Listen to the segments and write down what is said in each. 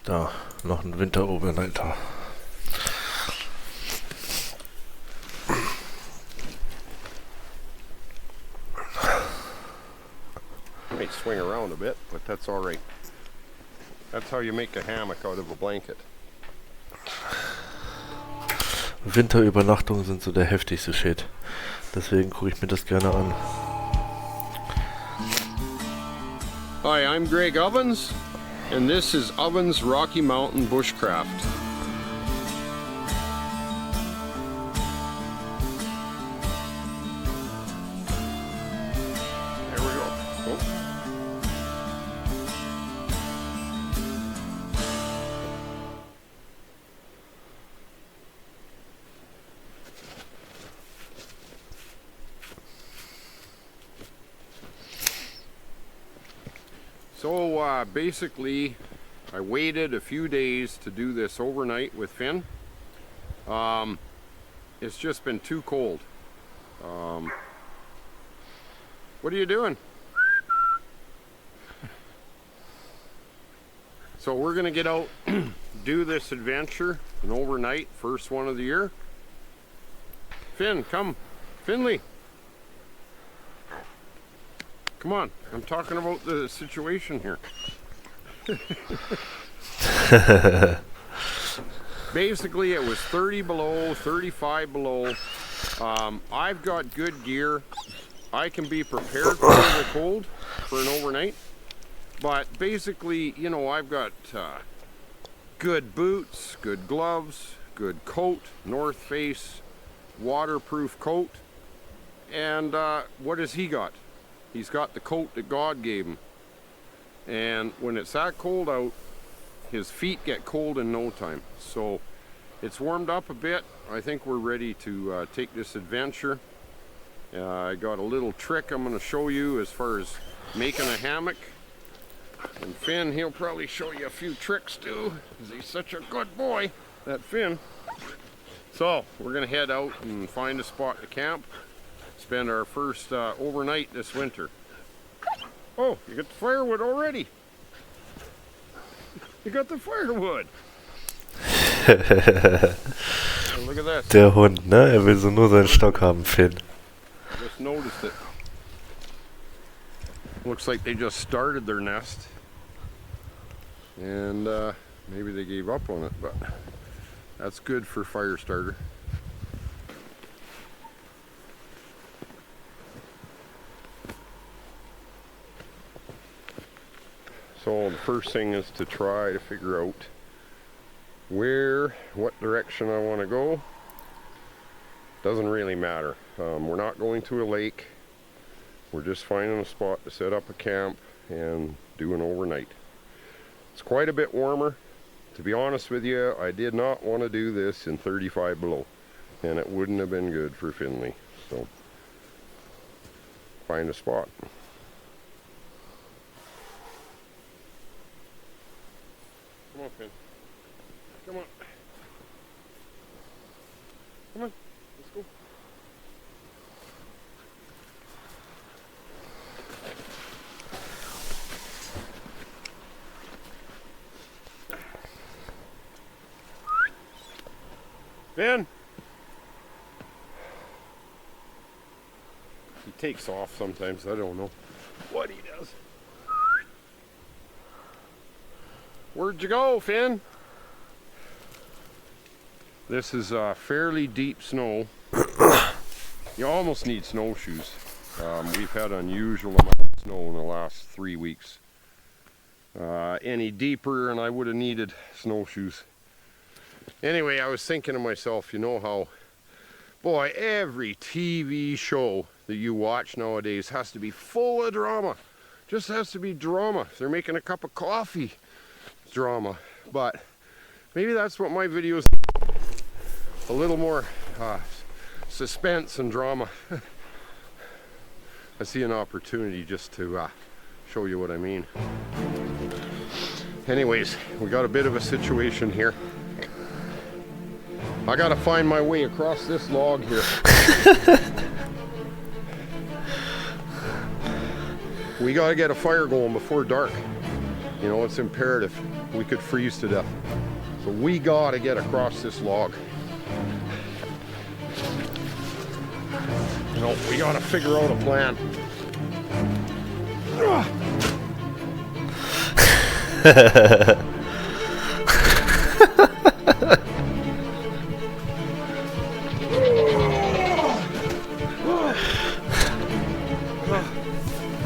Da, noch ein Winterovernighter. Might swing around a bit, but that's all right. That's how you make a hammock out of a blanket. Winterübernachtungen sind so der heftigste Shit. Deswegen gucke ich mir das gerne an. Hi, I'm Greg Ovens, and this is Ovens Rocky Mountain Bushcraft. There we go. Oh. So basically, I waited a few days to do this overnight with Finn. It's just been too cold. What are you doing? So we're gonna get out, do this adventure, an overnight, first one of the year. Finn, come. Finley. Come on, I'm talking about the situation here. Basically, it was 30 below, 35 below. I've got good gear. I can be prepared for the cold for an overnight. But basically, you know, I've got good boots, good gloves, good coat, North Face, waterproof coat. And what has he got? He's got the coat that God gave him. And when it's that cold out, his feet get cold in no time. So it's warmed up a bit. I think we're ready to take this adventure. I got a little trick I'm going to show you as far as making a hammock. And Finn, he'll probably show you a few tricks too, because he's such a good boy, that Finn. So we're going to head out and find a spot to camp. Spend our first overnight this winter. Oh, you got the firewood already. You got the firewood. Oh, look at that. Der Hund, ne? Er will so nur seinen Stock haben, Finn. Just noticed it. Looks like they just started their nest. And maybe they gave up on it, but that's good for fire starter. So the first thing is to try to figure out what direction I want to go. Doesn't really matter. We're not going to a lake. We're just finding a spot to set up a camp and do an overnight. It's quite a bit warmer. To be honest with you, I did not want to do this in 35 below, and it wouldn't have been good for Finley. So find a spot. Come on, Finn. Come on. Come on. Let's go. Finn! He takes off sometimes. I don't know what he does. Where'd you go, Finn? This is fairly deep snow. You almost need snowshoes. We've had unusual amount of snow in the last 3 weeks. Any deeper and I would have needed snowshoes. Anyway, I was thinking to myself, you know how, boy, every TV show that you watch nowadays has to be full of drama. Just has to be drama. If they're making a cup of coffee, drama. But maybe that's what my videos, a little more suspense and drama. I see an opportunity just to show you what I mean. Anyways, we got a bit of a situation here. I gotta find my way across this log here. We gotta get a fire going before dark. You know, it's imperative. We could freeze to death. So we gotta get across this log. You know, we gotta figure out a plan.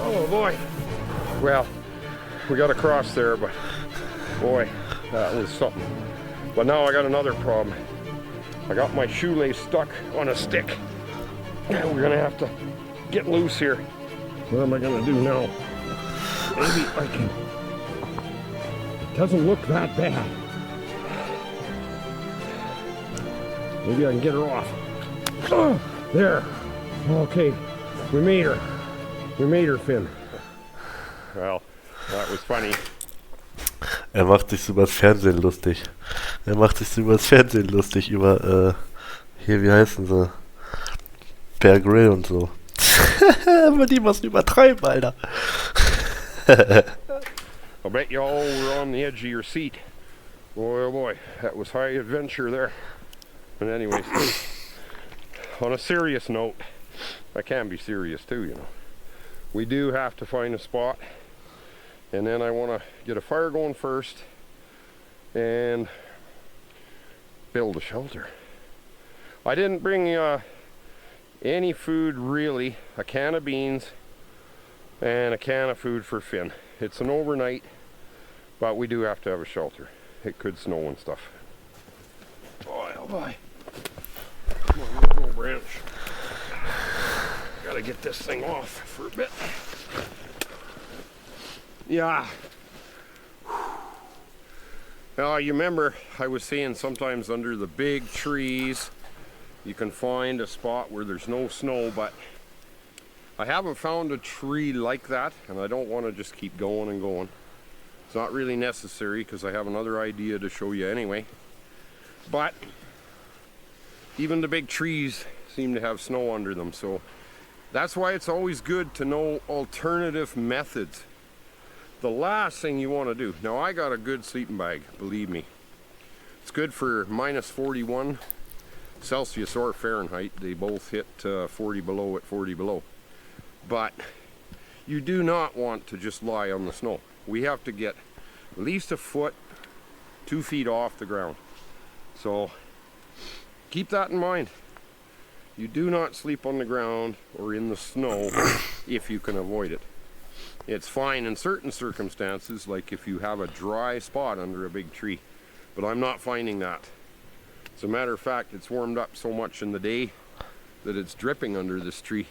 Oh boy. Well, we got across there, but boy, that was something. But now I got another problem. I got my shoelace stuck on a stick. We're gonna have to get loose here. What am I gonna do now? Maybe I can. It doesn't look that bad. Maybe I can get her off. There. Okay. We made her. We made her, Finn. Well, that was funny. Er macht sich so übers Fernsehen lustig. Er macht sich so übers Fernsehen lustig, über, hier, wie heißen sie? Bear Grill und so. Aber die müssen übertreiben, Alter. I bet you all were on the edge of your seat. Boy, oh boy, that was high adventure there. But anyways, on a serious note, I can be serious too, you know. We do have to find a spot, and then I want to get a fire going first and build a shelter. I didn't bring any food really, a can of beans and a can of food for Finn. It's an overnight, but we do have to have a shelter. It could snow and stuff. Boy, oh boy. Come on, little branch. Gotta get this thing off for a bit. Yeah. Now, you remember I was saying sometimes under the big trees you can find a spot where there's no snow, but I haven't found a tree like that, and I don't want to just keep going and going. It's not really necessary because I have another idea to show you anyway. But even the big trees seem to have snow under them, so that's why it's always good to know alternative methods. The last thing you want to do, now I got a good sleeping bag, believe me. It's good for minus 41 Celsius or Fahrenheit. They both hit 40 below at 40 below. But you do not want to just lie on the snow. We have to get at least a foot, 2 feet off the ground. So keep that in mind. You do not sleep on the ground or in the snow if you can avoid it. It's fine in certain circumstances, like if you have a dry spot under a big tree, but I'm not finding that. As a matter of fact, it's warmed up so much in the day that it's dripping under this tree.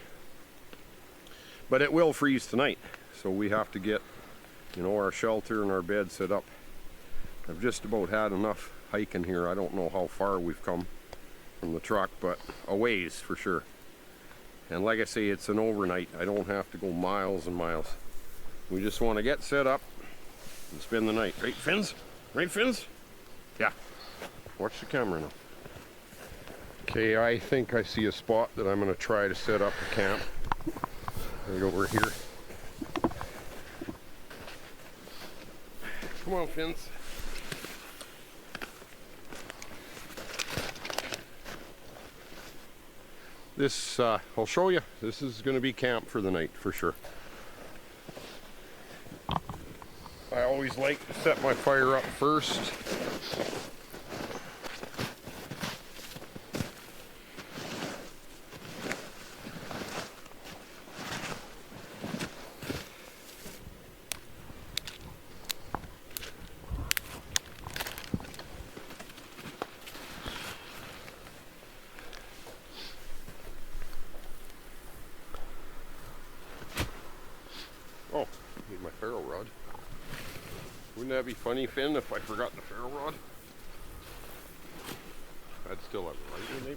But it will freeze tonight, so we have to get, you know, our shelter and our bed set up. I've just about had enough hiking here. I don't know how far we've come from the truck, but a ways for sure. And like I say, it's an overnight. I don't have to go miles and miles. We just want to get set up and spend the night. Right, Finns? Right, Finns? Yeah. Watch the camera now. Okay, I think I see a spot that I'm going to try to set up a camp. Right over here. Come on, Finns. This, I'll show you. This is going to be camp for the night, for sure. I always like to set my fire up first. Oh, need my ferro rod. Wouldn't that be funny, Finn, if I forgot the ferro rod? I'd still have it right, maybe.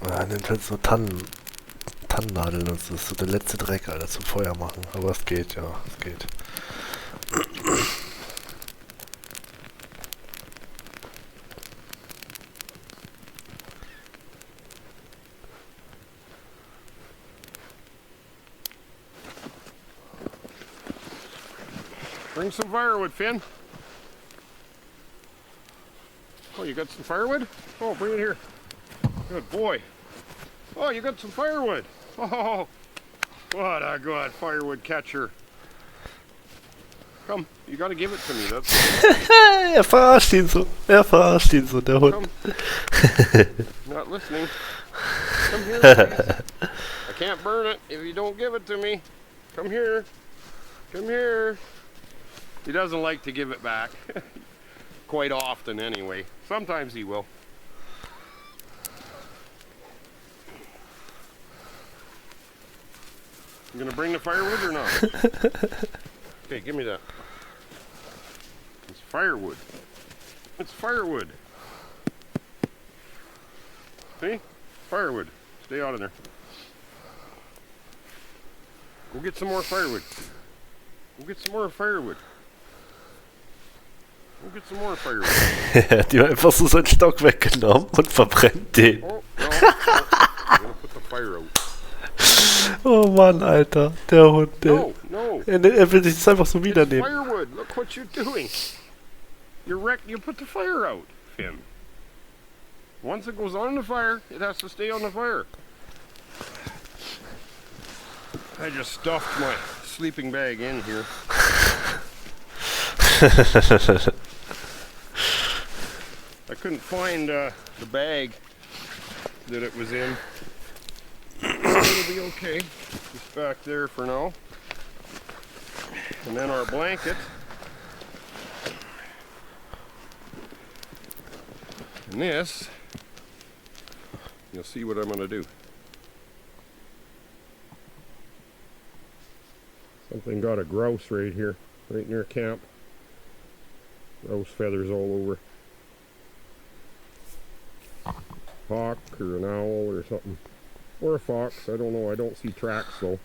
Ja, nimmt halt so Tannen. Tannennadeln und so. Das ist so der letzte Dreck, Alter, zum Feuer machen. Aber es geht, ja, es geht. Bring some firewood, Finn. Oh, you got some firewood? Oh, bring it here. Good boy. Oh, you got some firewood. Oh, what a good firewood catcher. Come, you gotta give it to me. That's verarscht ihn so. Verarscht ihn so, der Hund. Not listening. Come here, please. I can't burn it if you don't give it to me. Come here. Come here. He doesn't like to give it back. Quite often, anyway. Sometimes he will. You gonna bring the firewood or not? Okay, give me that. It's firewood. It's firewood. See? Firewood. Stay out of there. Go get some more firewood. Go get some more firewood. Go get some more firewood. Er hat ihm einfach so seinen Stock weggenommen und verbrennt den. Oh, no. I'm gonna put the fire out. Oh Mann, Alter. Der Hund, der. No. Er will sich das einfach so It's wiedernehmen. firewood. Look what you're doing. You put the fire out, Finn. Once it goes on the fire, it has to stay on the fire. I just stuffed my sleeping bag in here. I couldn't find the bag that it was in. It'll be okay. Just back there for now. And then our blanket. And this, you'll see what I'm going to do. Something got a grouse right here, right near camp. Grouse feathers all over. Hawk or an owl or something. Or a fox, I don't know, I don't see tracks though.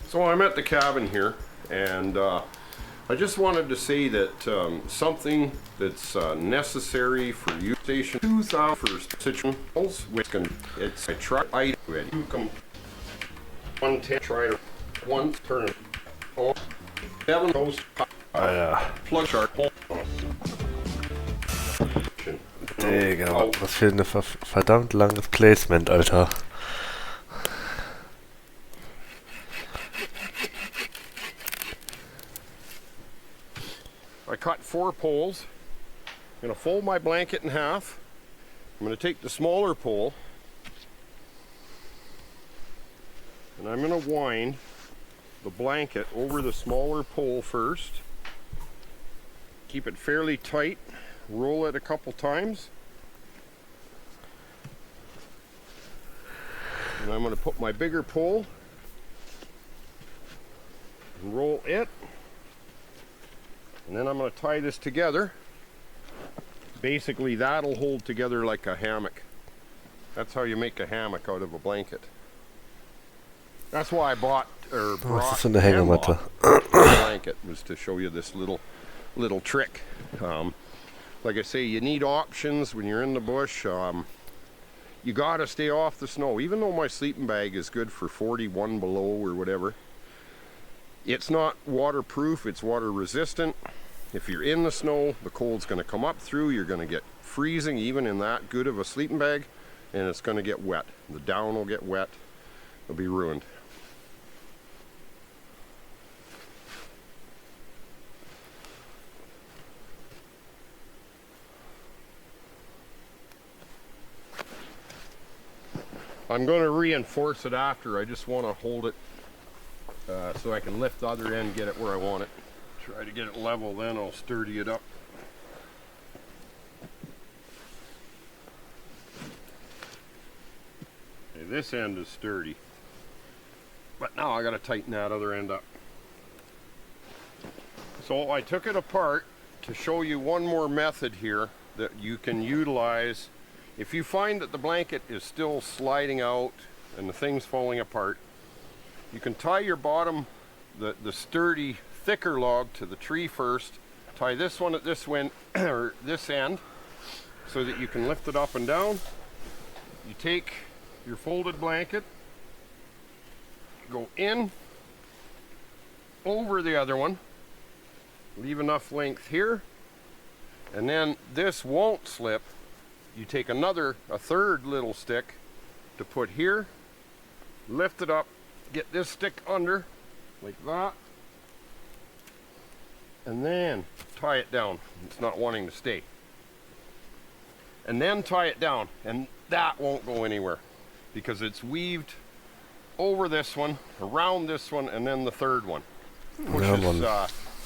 So I'm at the cabin here, and I just wanted to say that something that's necessary for you station 2000 for situations which can it's I try I you come 110 try to once turn it on 7 goes plug shark Digga, was für ein verdammt langes Placement, Alter. I cut 4 poles. I'm going to fold my blanket in half. I'm going to take the smaller pole and I'm going to wind the blanket over the smaller pole first. Keep it fairly tight. Roll it a couple times. And I'm going to put my bigger pole and roll it. And then I'm going to tie this together. Basically that'll hold together like a hammock. That's how you make a hammock out of a blanket. That's why I bought or brought eine Hängematte. blanket, was to show you this little trick. Like I say, you need options when you're in the bush. You gotta stay off the snow. Even though my sleeping bag is good for 41 below or whatever, it's not waterproof, it's water resistant. If you're in the snow, the cold's gonna come up through, you're gonna get freezing even in that good of a sleeping bag, and it's gonna get wet. The down will get wet, it'll be ruined. I'm going to reinforce it after. I just want to hold it so I can lift the other end and get it where I want it. Try to get it level, then I'll sturdy it up. Okay, this end is sturdy. But now I got to tighten that other end up. So I took it apart to show you one more method here that you can utilize If you find that the blanket is still sliding out and the thing's falling apart, you can tie your bottom, the sturdy, thicker log to the tree first, tie this one at this end, or this end, so that you can lift it up and down. You take your folded blanket, go in over the other one, leave enough length here, and then this won't slip. You take a third little stick to put here, lift it up, get this stick under, like that, and then tie it down. It's not wanting to stay. And then tie it down, and that won't go anywhere because it's weaved over this one, around this one, and then the third one. Pushes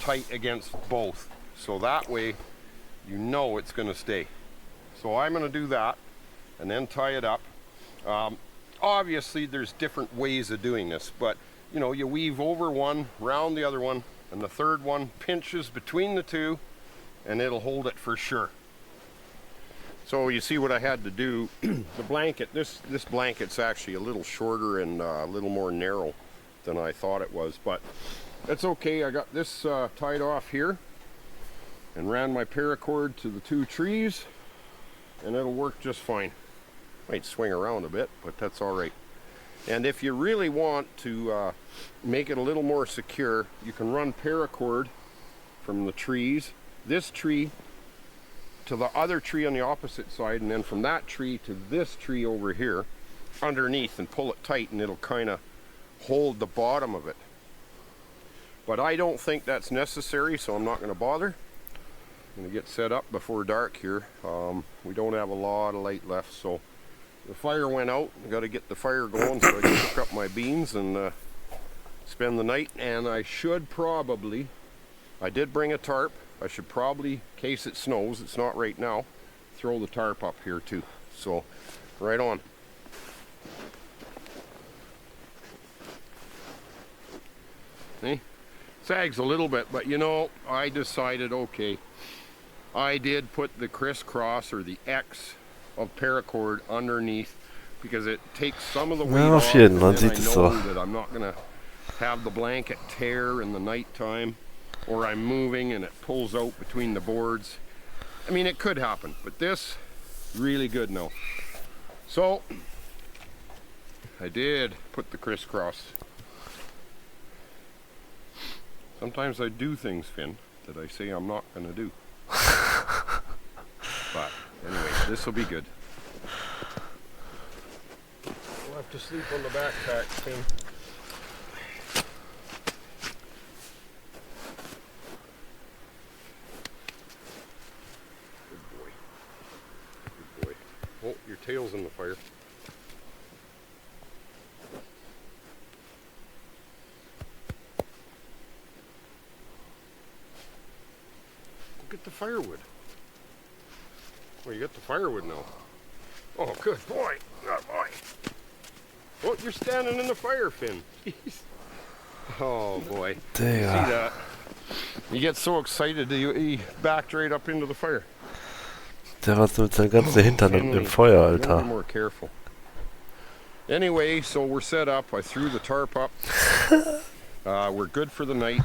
tight against both. So that way you know it's going to stay. So I'm going to do that and then tie it up. Obviously there's different ways of doing this, but you know, you weave over one, round the other one, and the third one pinches between the two, and it'll hold it for sure. So you see what I had to do. The blanket, this blanket's actually a little shorter and a little more narrow than I thought it was, but that's okay. I got this tied off here and ran my paracord to the two trees, and it'll work just fine. Might swing around a bit, but that's all right. And if you really want to make it a little more secure, you can run paracord from the trees, this tree to the other tree on the opposite side, and then from that tree to this tree over here underneath, and pull it tight, and it'll kind of hold the bottom of it. But I don't think that's necessary, so I'm not going to bother. I'm going to get set up before dark here. We don't have a lot of light left, so the fire went out. I got to get the fire going so I can cook up my beans and spend the night. And I should probably, I did bring a tarp. I should probably, in case it snows, it's not right now, throw the tarp up here too. So, right on. See? Sags a little bit, but you know, I decided, okay, I did put the crisscross or the X of paracord underneath because it takes some of the weight off, and then I know that I'm not going to have the blanket tear in the nighttime, or I'm moving and it pulls out between the boards. I mean, it could happen, but this, really good now. So, I did put the crisscross. Sometimes I do things, Finn, that I say I'm not going to do. But anyway, this will be good. We'll have to sleep on the backpack, Finn. Good boy. Good boy. Oh, your tail's in the fire. Get the firewood. Well, you got the firewood now. Oh, good boy. Good boy. Oh, you're standing in the fire, Finn. Jeez. Oh, boy. There. See that? You get so excited that you backed right up into the fire. Der war so mit seinem ganzen Hintern im Feuer, Alter. Be more careful. Anyway, so we're set up. I threw the tarp up. We're good for the night.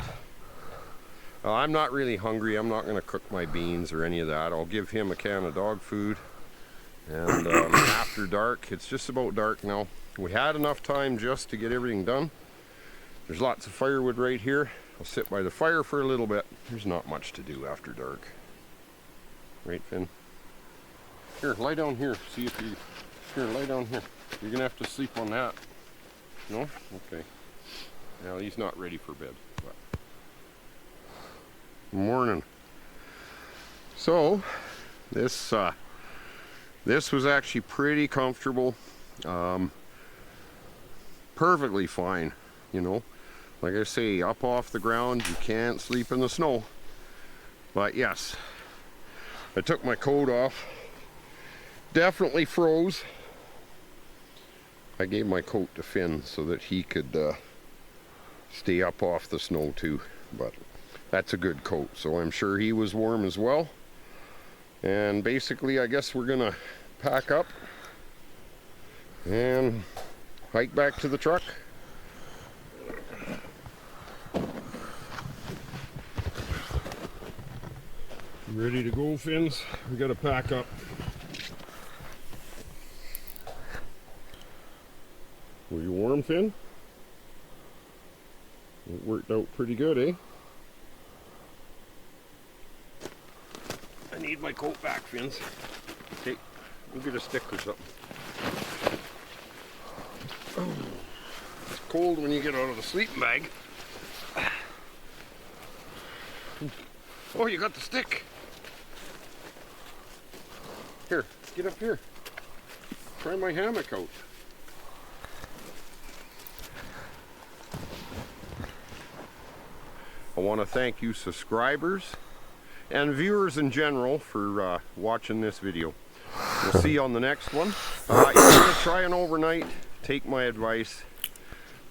I'm not really hungry. I'm not going to cook my beans or any of that. I'll give him a can of dog food. And after dark, it's just about dark now. We had enough time just to get everything done. There's lots of firewood right here. I'll sit by the fire for a little bit. There's not much to do after dark. Right, Finn? Here, lie down here. See if you... Here, lie down here. You're going to have to sleep on that. No? Okay. Now, he's not ready for bed. But... Morning. So, this was actually pretty comfortable. Perfectly fine, you know. Like I say, up off the ground, you can't sleep in the snow. But yes, I took my coat off. Definitely froze. I gave my coat to Finn so that he could stay up off the snow too. But that's a good coat, so I'm sure he was warm as well. And basically, I guess we're gonna pack up and hike back to the truck. Ready to go, Fins? We gotta pack up. Were you warm, Finn? It worked out pretty good, eh? I need my coat back, Fins. Okay, we'll get a stick or something. Oh, it's cold when you get out of the sleeping bag. Oh, you got the stick. Here, get up here. Try my hammock out. I want to thank you subscribers and viewers in general for watching this video. We'll see you on the next one. If you're going to try an overnight, take my advice.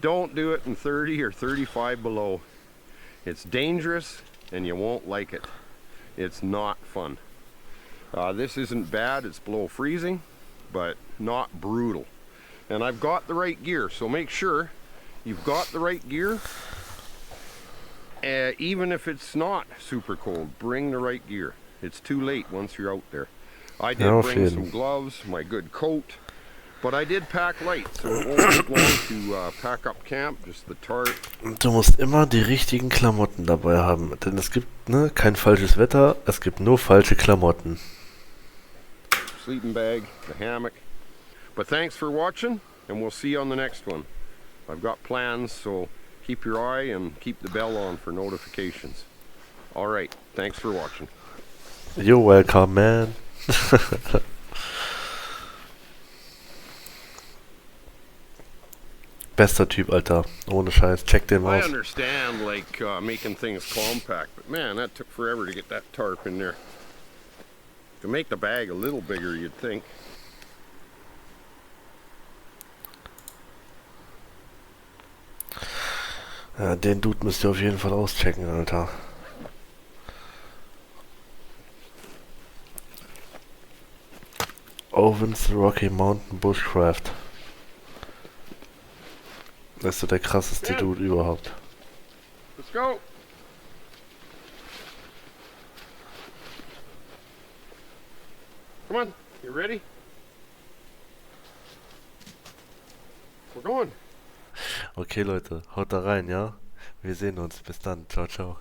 Don't do it in 30 or 35 below. It's dangerous and you won't like it. It's not fun. This isn't bad, it's below freezing, but not brutal. And I've got the right gear, so make sure you've got the right gear. Even if it's not super cold, bring the right gear. It's too late once you're out there. I did bring some gloves, my good coat, but I did pack light, so it won't take long to pack up camp, just the tarp. Du musst immer die richtigen Klamotten dabei haben, denn es gibt kein falsches Wetter, es gibt nur falsche Klamotten. Sleeping bag, the hammock. But thanks for watching, and we'll see you on the next one. I've got plans, so keep your eye and keep the bell on for notifications. Alright, thanks for watching. You're welcome, man. Bester Typ, Alter. Ohne Scheiß. Check den I aus. understand, like, making things compact, but man, that took forever to get that tarp in there. To make the bag a little bigger, you'd think. Ja, den Dude müsst ihr auf jeden Fall auschecken, Alter. Owens Rocky Mountain Bushcraft. Das ist so der krasseste Dude überhaupt. Let's go! Come on, you ready? We're going. Okay, Leute, haut da rein, ja? Wir sehen uns. Bis dann. Ciao, ciao.